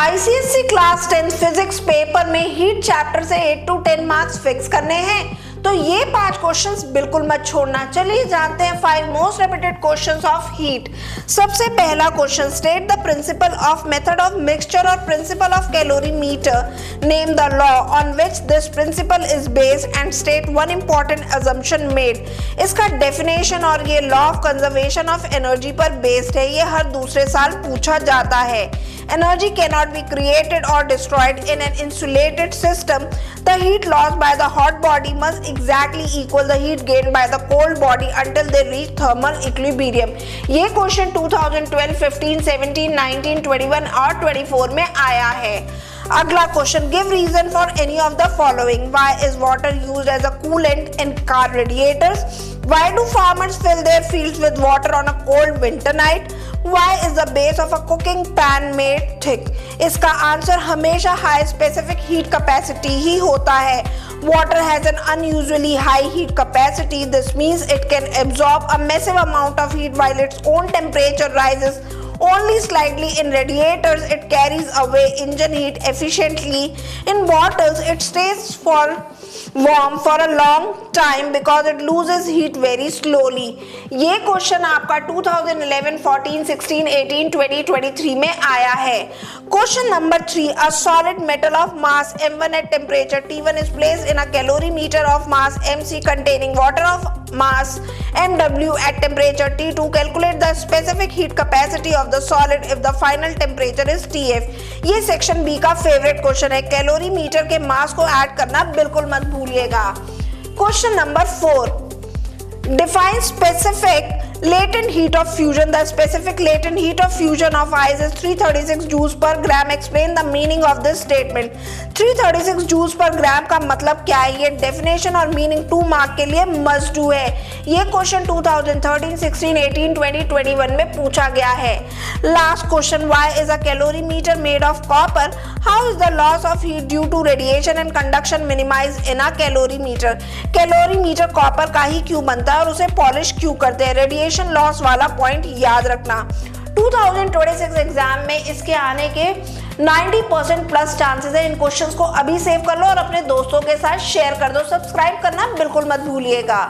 ICSE class 10 physics paper में heat chapter से 8 to 10 marks fix करने हैं, तो ये 5 क्वेश्चंस बिल्कुल मत छोड़ना। चलिए जानते हैं 5 most repeated questions of heat. सबसे पहला question, state the principle of method of mixture और principle of calorimeter, name the law on which this principle is based and state one important assumption made. इसका definition और ये law of conservation of energy पर based है, ये हर दूसरे साल पूछा जाता है। Energy cannot be created or destroyed in an insulated system. The heat lost by the hot body must exactly equal the heat gained by the cold body until they reach thermal equilibrium. ये question 2012, 15, 17, 19, 21 और 24 में आया है। अगला question, give reason for any of the following. Why is water used as a coolant in car radiators? Why do farmers fill their fields with water on a cold winter night? Why is the base of a cooking pan made thick? इसका answer हमेशा high specific heat capacity ही होता है। Water has an unusually high heat capacity. This means it can absorb a massive amount of heat while its own temperature rises only slightly. In radiators, it carries away engine heat efficiently. In bottles, it stays warm for a long time because it loses heat very slowly. ये question आपका 2011, 14, 16, 18, 20, 23 में आया है। Question number 3, a solid metal of mass m1 at temperature T1 is placed in a calorimeter of mass mc containing water of mass mw at temperature T2. Calculate the specific heat capacity of the solid if the final temperature is Tf. ये section B का favourite question है। Calorimeter के मास को add करना बिल्कुल मत भूलिएगा। Question number 4, define specific latent heat of fusion. The specific latent heat of fusion of ice is 336 joules per gram. Explain the meaning of this statement. 336 joules per gram का मतलब क्या है? ये डेफिनेशन और मीनिंग 2 मार्क के लिए must do है। ये क्वेश्चन 2013, 16, 18, 20, 21 में पूछा गया है। Last question, why is a calorimeter made of copper? How is the loss of heat due to radiation and conduction minimized in a calorimeter? Calorimeter copper का ही क्यों बनता है और उसे पॉलिश क्यों करते हैं? रेडिएशन लॉस वाला पॉइंट याद रखना। 2026 एग्जाम में इसके आने के 90% प्लस चांसेस है। इन क्वेश्चंस को अभी सेव कर लो और अपने दोस्तों के साथ शेयर कर दो। सब्सक्राइब करना बिल्कुल मत भूलिएगा।